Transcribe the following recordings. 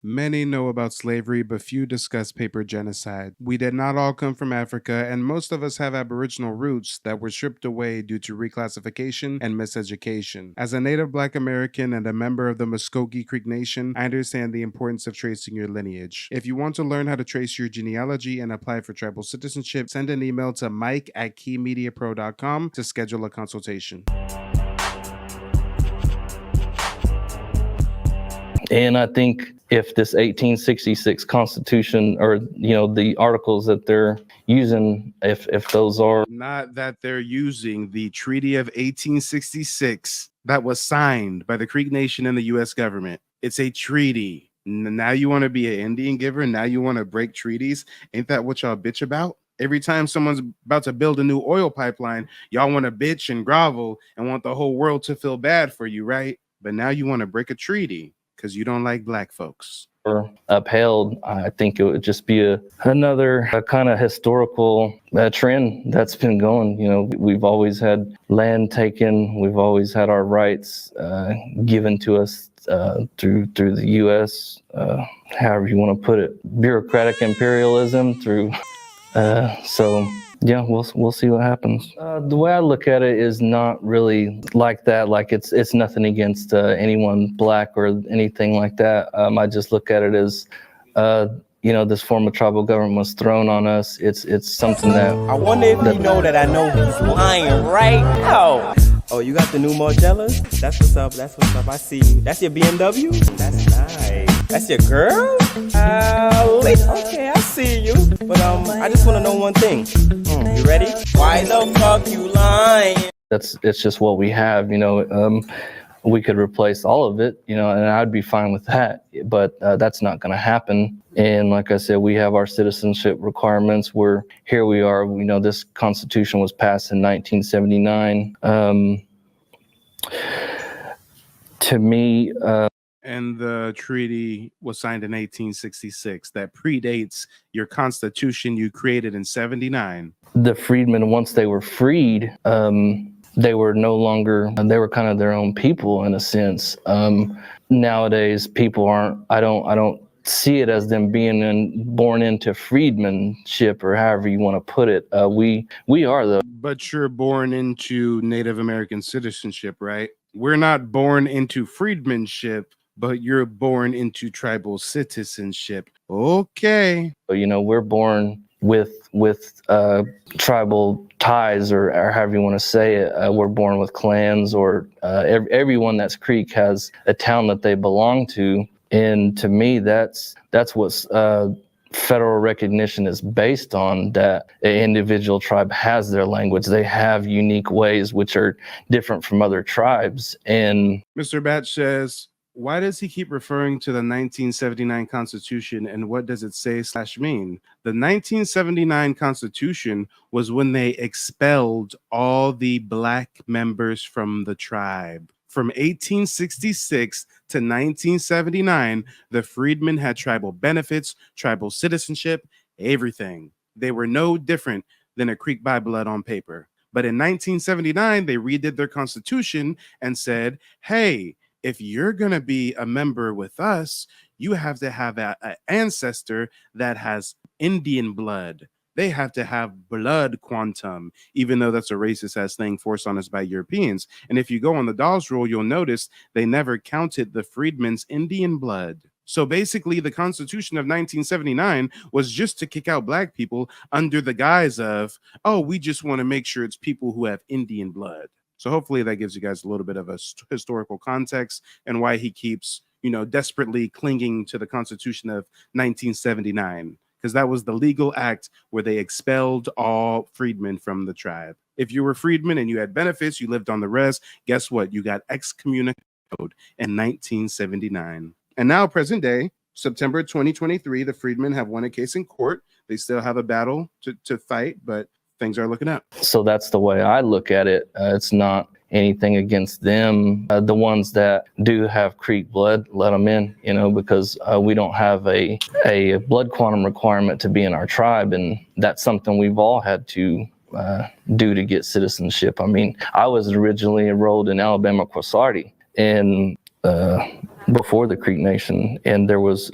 Many know about slavery, but few discuss paper genocide. We did not all come from Africa, and most of us have Aboriginal roots that were stripped away due to reclassification and miseducation. As a native Black American and a member of the Muscogee Creek Nation, I understand the importance of tracing your lineage. If you want to learn how to trace your genealogy and apply for tribal citizenship, send an email to mike@keymediapro.com to schedule a consultation. And I think if this 1866 Constitution, or the articles that they're using, if those are not that they're using the Treaty of 1866 that was signed by the Creek Nation and the U.S. government. It's a treaty. Now you want to be an Indian giver? Now you want to break treaties? Ain't that what y'all bitch about? Every time someone's about to build a new oil pipeline, y'all want to bitch and grovel and want the whole world to feel bad for you, right? But now you want to break a treaty because you don't like Black folks. Upheld, I think it would just be another kind of historical trend that's been going. We've always had land taken. We've always had our rights given to us through the U.S., however you want to put it, bureaucratic imperialism through. Yeah, we'll see what happens. The way I look at it is not really like that. Like it's nothing against anyone Black or anything like that. I just look at it as, this form of tribal government was thrown on us. It's something that I wonder if you know that I know he's lying right now. Oh, you got the new Margellas? That's what's up. That's what's up. I see you. That's your BMW? That's nice. That's your girl? Okay, I see you. But I just want to know one thing. You ready? Why the fuck you lying? It's just what we have. We could replace all of it, and I'd be fine with that. But that's not going to happen. And like I said, we have our citizenship requirements. Here we are. We know this Constitution was passed in 1979. To me, and the treaty was signed in 1866. That predates your Constitution you created in 79. The freedmen, once they were freed, they were no longer, they were kind of their own people in a sense. Nowadays, people I don't see it as them being born into freedmanship, or however you want to put it. We are though. But you're born into Native American citizenship, right? We're not born into freedmanship, but you're born into tribal citizenship. Okay. We're born with tribal ties, or however you want to say it. We're born with clans, or everyone that's Creek has a town that they belong to. And to me, that's what federal recognition is based on, that an individual tribe has their language. They have unique ways which are different from other tribes. And Mr. Batch says, why does he keep referring to the 1979 Constitution, and what does it say / mean? The 1979 Constitution was when they expelled all the Black members from the tribe. From 1866 to 1979, the freedmen had tribal benefits, tribal citizenship, everything. They were no different than a Creek by blood on paper. But in 1979, they redid their Constitution and said, hey, if you're going to be a member with us, you have to have an ancestor that has Indian blood. They have to have blood quantum, even though that's a racist ass thing forced on us by Europeans. And if you go on the Dawes rule, you'll notice they never counted the freedmen's Indian blood. So basically, the Constitution of 1979 was just to kick out Black people under the guise of, oh, we just want to make sure it's people who have Indian blood. So hopefully that gives you guys a little bit of a historical context and why he keeps, desperately clinging to the Constitution of 1979. Because that was the legal act where they expelled all freedmen from the tribe. If you were freedmen and you had benefits, you lived on the res, guess what? You got excommunicated in 1979. And now, present day, September 2023, the freedmen have won a case in court. They still have a battle to fight, but things are looking up. So that's the way I look at it. It's not anything against them. The ones that do have Creek blood, let them in, because we don't have a blood quantum requirement to be in our tribe. And that's something we've all had to do to get citizenship. I mean, I was originally enrolled in Alabama Quasarty, and before the Creek Nation, and there was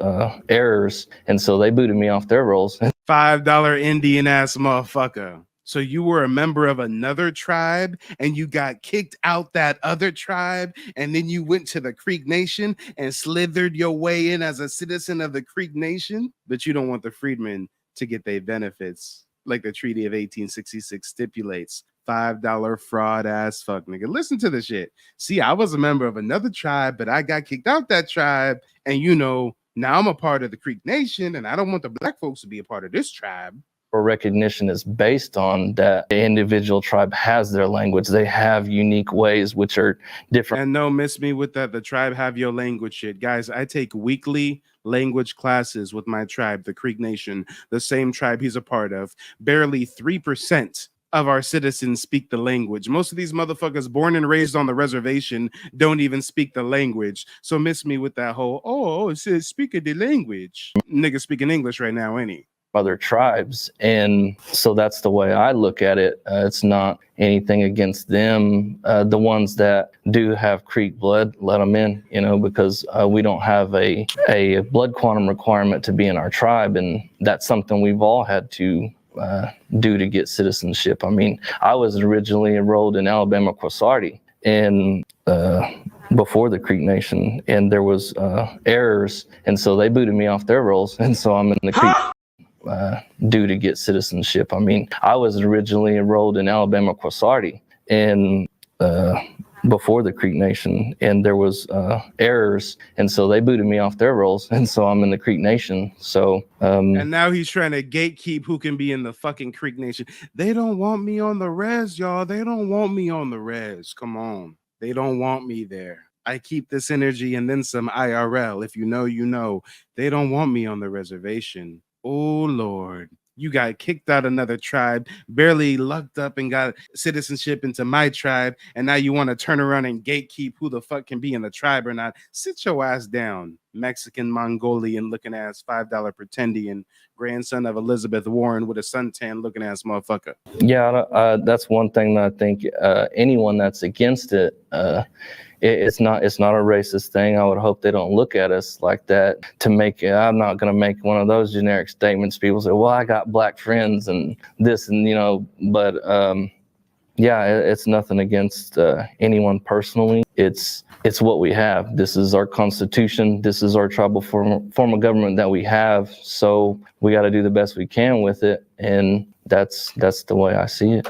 errors, and so they booted me off their rolls. $5 Indian ass motherfucker. So you were a member of another tribe and you got kicked out that other tribe, and then you went to the Creek Nation and slithered your way in as a citizen of the Creek Nation, but you don't want the freedmen to get their benefits like the Treaty of 1866 stipulates. $5 fraud ass fuck nigga. Listen to the shit. See, I was a member of another tribe, but I got kicked out that tribe, and now I'm a part of the Creek Nation, and I don't want the black folks to be a part of this tribe. Or recognition is based on that the individual tribe has their language. They have unique ways which are different. And no, miss me with that. The tribe have your language shit. Guys, I take weekly language classes with my tribe, the Creek Nation, the same tribe he's a part of. Barely 3% of our citizens speak the language. Most of these motherfuckers born and raised on the reservation don't even speak the language. So miss me with that whole, it says speak the language. Nigga speaking English right now, ain't he? Other tribes, and so that's the way I look at it. It's not anything against them. The ones that do have Creek blood, let them in, because we don't have a blood quantum requirement to be in our tribe, and that's something we've all had to do to get citizenship. I mean, I was originally enrolled in Alabama Quasarty, and before the Creek Nation, and there was errors, and so they booted me off their rolls, and so I'm in the Creek due to get citizenship. I mean, I was originally enrolled in Alabama Quasarty, and before the Creek Nation, and there was errors, and so they booted me off their rolls, and so I'm in the Creek Nation. So and now he's trying to gatekeep who can be in the fucking Creek Nation. They don't want me on the res, y'all. They don't want me on the res. Come on. They don't want me there. I keep this energy and then some IRL. If you know, you know. They don't want me on the reservation. Oh, Lord. You got kicked out another tribe, barely lucked up and got citizenship into my tribe, and now you want to turn around and gatekeep who the fuck can be in the tribe or not. Sit your ass down, Mexican, Mongolian looking ass, $5 pretendian, grandson of Elizabeth Warren with a suntan looking ass motherfucker. Yeah, that's one thing that I think anyone that's against it, it's not a racist thing. I would hope they don't look at us like that to make it. I'm not going to make one of those generic statements. People say, well, I got black friends and this and, but yeah, it's nothing against anyone personally. It's what we have. This is our Constitution. This is our tribal form of government that we have. So we got to do the best we can with it. And that's the way I see it.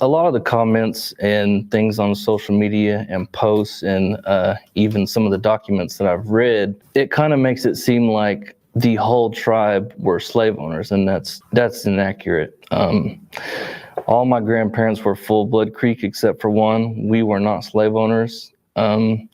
A lot of the comments and things on social media and posts and even some of the documents that I've read, it kind of makes it seem like the whole tribe were slave owners, and that's inaccurate. All my grandparents were full-blood Creek except for one. We were not slave owners. And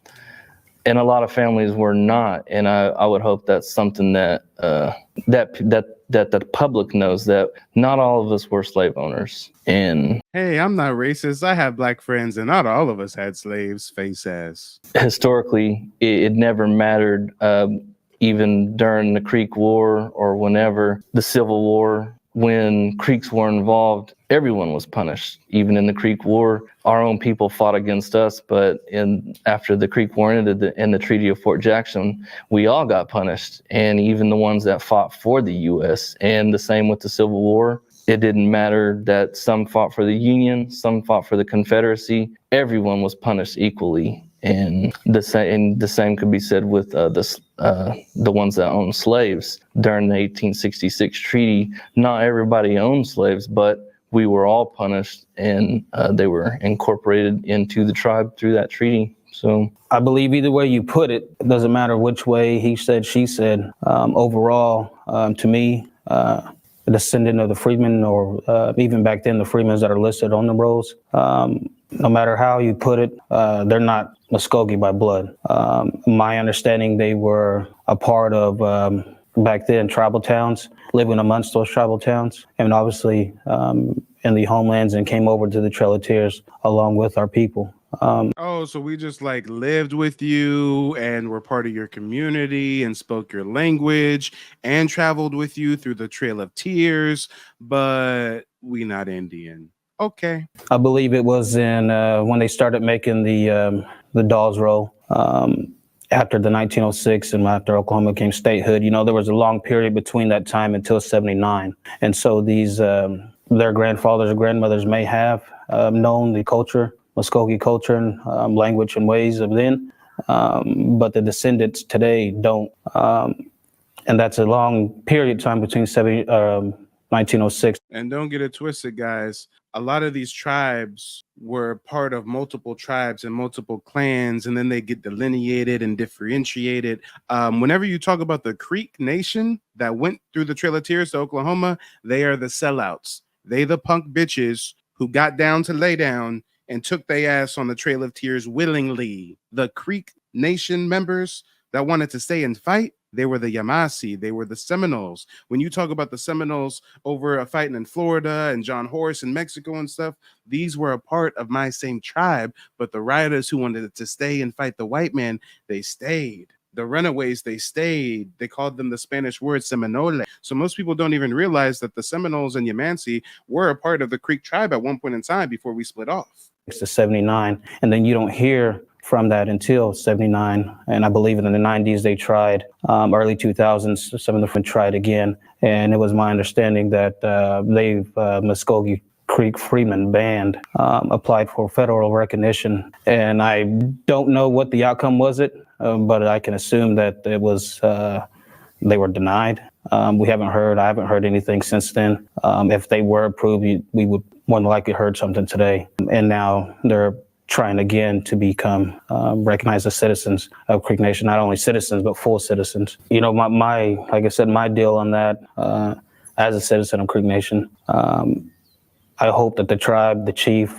a lot of families were not, and I would hope that's something that the public knows, that not all of us were slave owners. And hey, I'm not racist. I have black friends, and not all of us had slaves. Face ass. Historically, it never mattered. Even during the Creek War or whenever the Civil War, when Creeks were involved, everyone was punished. Even in the Creek War, our own people fought against us, but after the Creek War ended in the Treaty of Fort Jackson, we all got punished, and even the ones that fought for the U.S. And the same with the Civil War. It didn't matter that some fought for the Union, some fought for the Confederacy. Everyone was punished equally. And the same could be said with the ones that owned slaves. During the 1866 treaty, not everybody owned slaves, but we were all punished, and they were incorporated into the tribe through that treaty. So I believe either way you put it, it doesn't matter which way he said, she said. Overall, to me, a descendant of the freedmen, or even back then the freedmen that are listed on the rolls, no matter how you put it, they're not Muscogee by blood. My understanding, they were a part of, back then, tribal towns, living amongst those tribal towns, and obviously in the homelands, and came over to the Trail of Tears along with our people. So we just like lived with you and were part of your community and spoke your language and traveled with you through the Trail of Tears, but we not Indian. Okay. I believe it was in when they started making the Dawes Roll. after the 1906 and after Oklahoma became statehood, there was a long period between that time until 79. And so these, their grandfathers or grandmothers may have known the culture, Muscogee culture and language and ways of then, but the descendants today don't. And that's a long period of time between 1906. And don't get it twisted, guys. A lot of these tribes were part of multiple tribes and multiple clans, and then they get delineated and differentiated. Whenever you talk about the Creek Nation that went through the Trail of Tears to Oklahoma, they are the sellouts. They the punk bitches who got down to lay down and took their ass on the Trail of Tears willingly. The Creek Nation members that wanted to stay and fight, they were the Yamasee, they were the Seminoles. When you talk about the Seminoles over fighting in Florida and John Horse in Mexico and stuff, these were a part of my same tribe, but the rioters who wanted to stay and fight the white man, they stayed. The runaways, they stayed. They called them the Spanish word Seminole. So most people don't even realize that the Seminoles and Yamasee were a part of the Creek tribe at one point in time before we split off. To 79, and then you don't hear from that until 79. And I believe in the 90s they tried, early 2000s, some of them tried again. And it was my understanding that Muscogee Creek Freeman Band applied for federal recognition. And I don't know what the outcome was but I can assume that it was, they were denied. I haven't heard anything since then. If they were approved, we would more than likely heard something today. And now they're trying again to become recognized as citizens of Creek Nation, not only citizens, but full citizens. My like I said, my deal on that, as a citizen of Creek Nation, I hope that the tribe, the chief,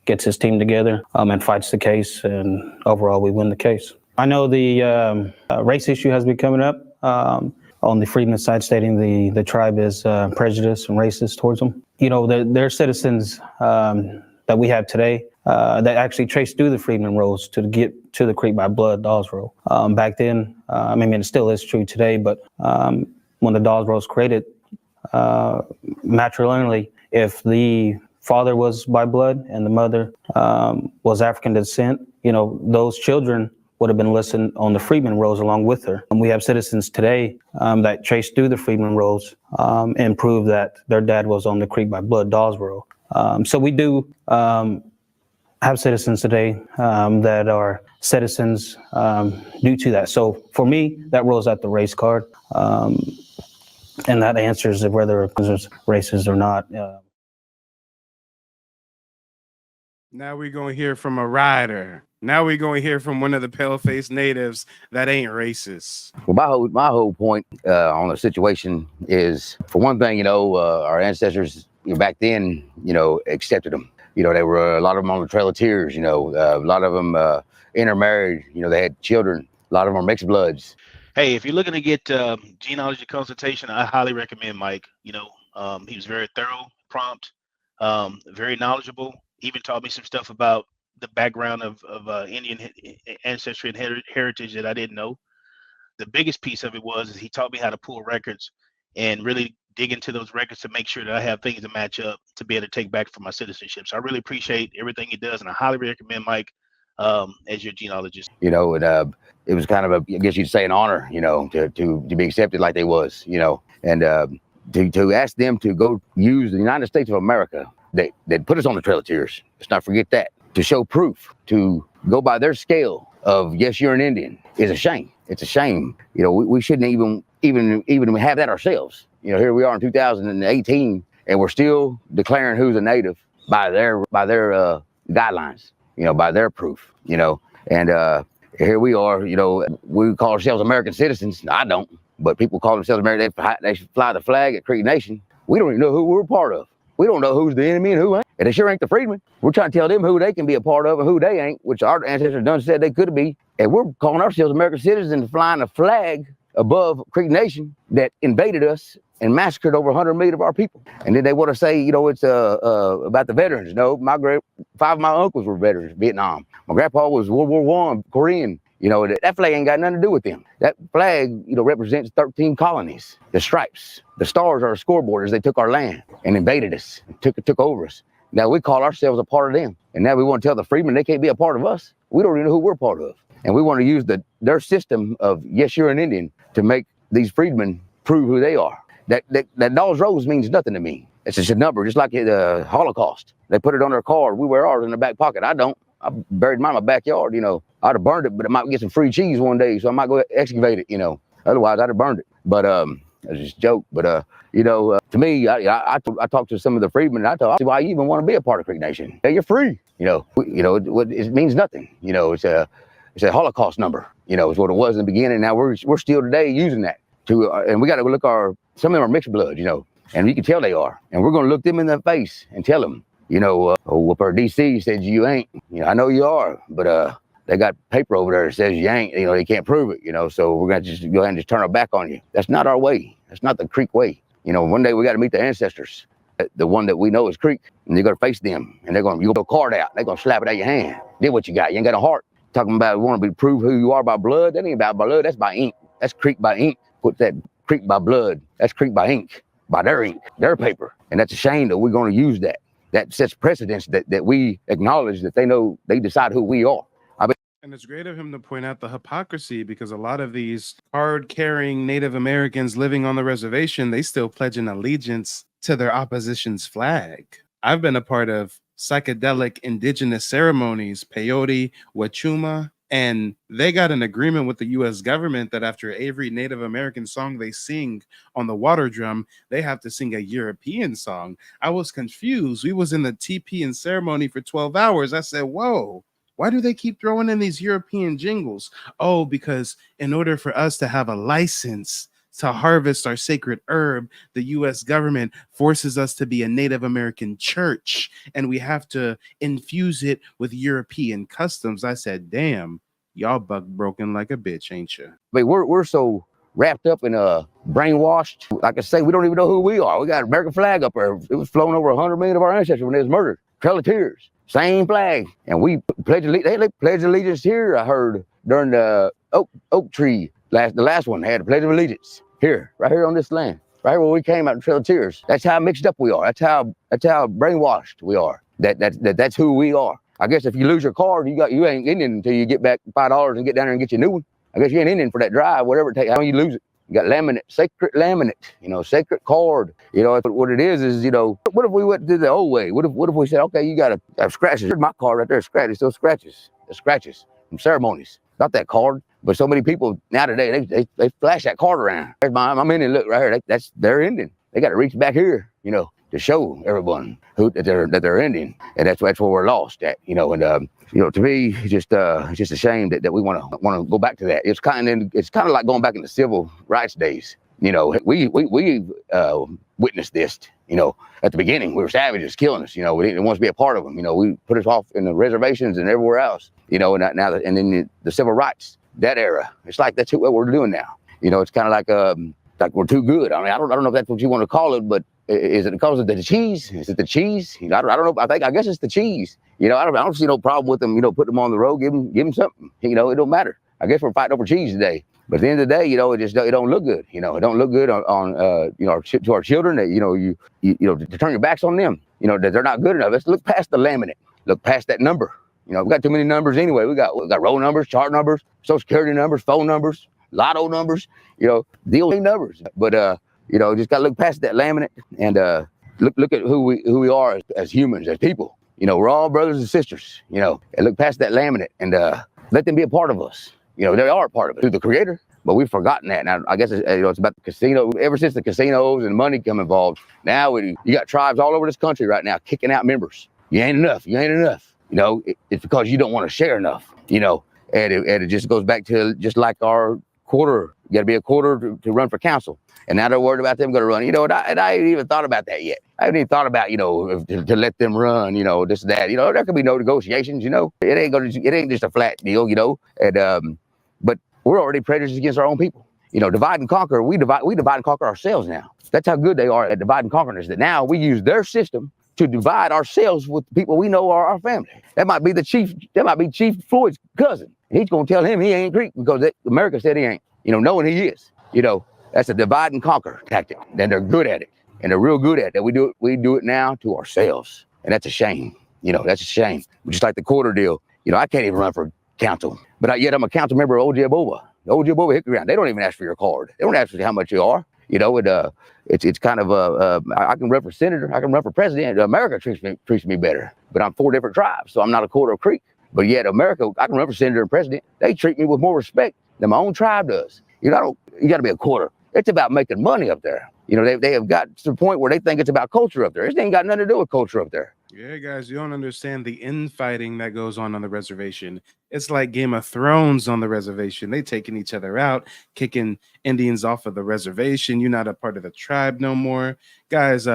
gets his team together and fights the case, and overall we win the case. I know the race issue has been coming up on the Freedman side, stating the tribe is prejudiced and racist towards them. They're citizens that we have today that actually traced through the Freedman rolls to get to the Creek by Blood Dawes Roll. Back then, it still is true today, but when the Dawes Roll was created, matrilineally, if the father was by blood and the mother was African descent, those children would have been listed on the Freedman rolls along with her. And we have citizens today that trace through the Freedman rolls and prove that their dad was on the Creek by Blood Dawes Roll. So we do have citizens today that are citizens due to that. So for me, that rolls out the race card, and that answers whether it's racist or not. Now we're going to hear from a rider. Now we're going to hear from one of the pale-faced natives that ain't racist. Well, my whole point on the situation is, for one thing, our ancestors back then, accepted them. They were, a lot of them on the Trail of Tears, a lot of them intermarried, they had children. A lot of them are mixed bloods. Hey, if you're looking to get genealogy consultation, I highly recommend Mike. He was very thorough, prompt, very knowledgeable. Even taught me some stuff about the background of Indian ancestry and heritage that I didn't know. The biggest piece of it was he taught me how to pull records and really dig into those records to make sure that I have things to match up to be able to take back for my citizenship. So I really appreciate everything he does, and I highly recommend Mike as your genealogist. It was kind of I guess you'd say, an honor, to be accepted like they was, and to ask them to go use the United States of America. They put us on the Trail of Tears. Let's not forget that. To show proof, to go by their scale of, yes, you're an Indian, is a shame. It's a shame. We shouldn't even have that ourselves. Here we are in 2018, and we're still declaring who's a native by their guidelines, by their proof, and here we are, we call ourselves American citizens. I don't, but people call themselves American. They fly the flag at Creek Nation. We don't even know who we're a part of. We don't know who's the enemy and who ain't. And they sure ain't the freedmen. We're trying to tell them who they can be a part of and who they ain't, which our ancestors done said they could be. And we're calling ourselves American citizens and flying a flag above Creek Nation that invaded us and massacred over 100 million of our people. And then they want to say, it's about the veterans. No, 5 of my uncles were veterans, Vietnam. My grandpa was World War I, Korean. That flag ain't got nothing to do with them. That flag, represents 13 colonies. The stripes, the stars are scoreboarders. They took our land and invaded us, took over us. Now we call ourselves a part of them. And now we want to tell the freedmen they can't be a part of us. We don't even know who we're part of. And we want to use their system of, yes, you're an Indian, to make these freedmen prove who they are. That Dawes Rose means nothing to me. It's just a number, just like the Holocaust. They put it on their card. We wear ours in their back pocket. I don't. I buried mine in my backyard, you know. I'd have burned it, but I might get some free cheese one day, so I might go excavate it, you know. Otherwise, I'd have burned it. But it's just a joke. But you know, to me, I talked to some of the freedmen, and I told them, why you even want to be a part of Creek Nation? Yeah, you're free. You know, it means nothing. You know, it's a Holocaust number. You know, it's what it was in the beginning. Now we're still today using that and we got to look some of them are mixed blood, you know, and you can tell they are. And we're going to look them in the face and tell them, you know, Whooper DC said you ain't. You know, I know you are, but they got paper over there that says you ain't. You know, they can't prove it. You know, so we're going to just go ahead and just turn our back on you. That's not our way. That's not the Creek way. You know, one day we got to meet the ancestors, the one that we know is Creek, and you're going to face them, and you go a card out. They're going to slap it out of your hand. Did what you got. You ain't got a heart. Talking about want to prove who you are by blood. That ain't about blood. That's by ink. That's Creek by ink. Put that Creek by blood. That's Creek by ink. By their ink, their paper. And that's a shame that we're going to use that. That sets precedence that we acknowledge that they decide who we are. And it's great of him to point out the hypocrisy, because a lot of these card-carrying Native Americans living on the reservation, they still pledge an allegiance to their opposition's flag. I've been a part of psychedelic indigenous ceremonies, peyote, wachuma, and they got an agreement with the U.S. government that after every Native American song they sing on the water drum, they have to sing a European song. I was confused. We was in the TP and ceremony for 12 hours. I said, whoa, why do they keep throwing in these European jingles? Oh, because in order for us to have a license to harvest our sacred herb, the U.S. government forces us to be a Native American church, and we have to infuse it with European customs. I said, damn, y'all buck broken like a bitch, ain't you? But we're so wrapped up in brainwashed. Like I say, we don't even know who we are. We got an American flag up there. It was flown over 100 million of our ancestors when they was murdered. Trail of Tears, same flag. And we pledge allegiance here, I heard, during the oak tree. The last one had a pledge of allegiance. Here, right here on this land, right here where we came out in Trail of Tears. That's how mixed up we are. That's how brainwashed we are. That's who we are. I guess if you lose your card, you ain't Indian until you get back $5 and get down there and get your new one. I guess you ain't Indian for that drive, whatever it takes. How you lose it? You got laminate, sacred laminate, you know, sacred card. You know, what it is, you know, what if we went to the old way? What if we said, okay, you got to have scratches. My card right there, scratches, still scratches. The scratches from ceremonies. Not that card. But so many people now today, they flash that card around. There's I'm Indian, look right here. They're Indian. They got to reach back here, you know, to show everyone that they're Indian, and that's where we're lost at, you know. And you know, to me, it's just a shame that we want to go back to that. It's kind of like going back in the civil rights days. You know, we witnessed this. You know, at the beginning, we were savages killing us. You know, we didn't want to be a part of them. You know, we put us off in the reservations and everywhere else. You know, and then the civil rights, that era. It's like that's what we're doing now. You know, it's kind of like we're too good. I mean, I don't know if that's what you want to call it, but is it because of the cheese? Is it the cheese? You know, I don't know. I guess it's the cheese. You know, I don't see no problem with them. You know, putting them on the road, give them something. You know, it don't matter. I guess we're fighting over cheese today. But at the end of the day, you know, it don't look good. You know, it don't look good on you know, to our children. That you know, to turn your backs on them. You know, that they're not good enough. Let's look past the laminate. Look past that number. You know, we got too many numbers anyway. We got roll numbers, chart numbers, social security numbers, phone numbers, lotto numbers. You know, deal numbers. But you know, just gotta look past that laminate and look at who we are as humans, as people. You know, we're all brothers and sisters. You know, and look past that laminate and let them be a part of us. You know, they are a part of it through the Creator, but we've forgotten that. Now, I guess it's about the casino. Ever since the casinos and money come involved, now you got tribes all over this country right now kicking out members. You ain't enough. You ain't enough. You know, it's because you don't want to share enough. You know, and it just goes back to just like our quarter. You got to be a quarter to run for council. And now they're worried about them going to run. You know, and I ain't even thought about that yet. I haven't even thought about, you know, to let them run, you know, this, that. You know, there could be no negotiations, you know. It ain't just a flat deal, you know. And but we're already prejudiced against our own people. You know, divide and conquer, we divide and conquer ourselves now. That's how good they are at divide and conquering us, that now we use their system to divide ourselves with the people we know are our family. That might be Chief Floyd's cousin. He's going to tell him he ain't Creek because America said he ain't, you know, knowing he is. You know, that's a divide and conquer tactic. And they're good at it. And they're real good at it. We do it now to ourselves. And that's a shame. You know, that's a shame. Just like the quarter deal. You know, I can't even run for council. But yet I'm a council member of Ojibwa. The Ojibwa Hickory Ground. They don't even ask for your card. They don't ask for how much you are. You know, it's kind of I can run for senator. I can run for president. America treats me better. But I'm 4 different tribes, so I'm not a quarter of Creek. But yet America, I can run for senator and president. They treat me with more respect than my own tribe does. You got to be a quarter. It's about making money up there. You know, they have got to the point where they think it's about culture up there. It ain't got nothing to do with culture up there. Yeah, guys, you don't understand the infighting that goes on the reservation. It's like Game of Thrones on the reservation. They taking each other out, kicking Indians off of the reservation. You're not a part of the tribe no more. Guys,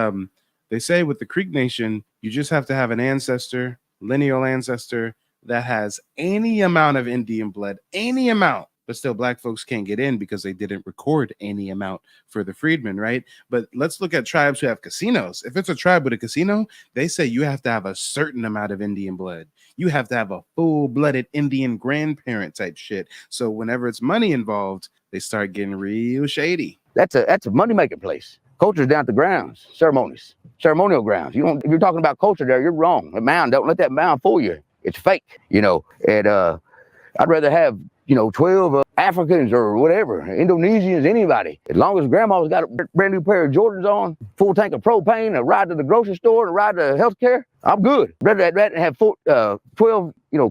they say with the Creek Nation, you just have to have an ancestor, lineal ancestor, that has any amount of Indian blood, any amount. But still, black folks can't get in because they didn't record any amount for the freedmen, right? But let's look at tribes who have casinos. If it's a tribe with a casino, they say you have to have a certain amount of Indian blood. You have to have a full-blooded Indian grandparent type shit. So whenever it's money involved, they start getting real shady. That's a money-making place. Culture's down at the grounds, ceremonial grounds. If you're talking about culture there, you're wrong. The mound, don't let that mound fool you. It's fake, you know. And I'd rather have 12 Africans or whatever, Indonesians, anybody. As long as grandma's got a brand new pair of Jordans on, full tank of propane, a ride to the grocery store, and a ride to healthcare, I'm good. Rather than have 12,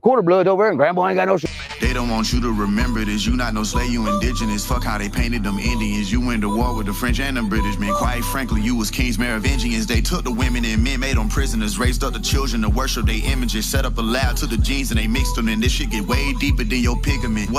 quarter bloods over there and grandma ain't got no shit. They don't want you to remember this. You not no slave, you indigenous. Fuck how they painted them Indians. You went to war with the French and the British men. Quite frankly, you was kings, Merovingians. They took the women and men, made them prisoners. Raised up the children to worship their images. Set up a lab to the genes and they mixed them. And this shit get way deeper than your pigment.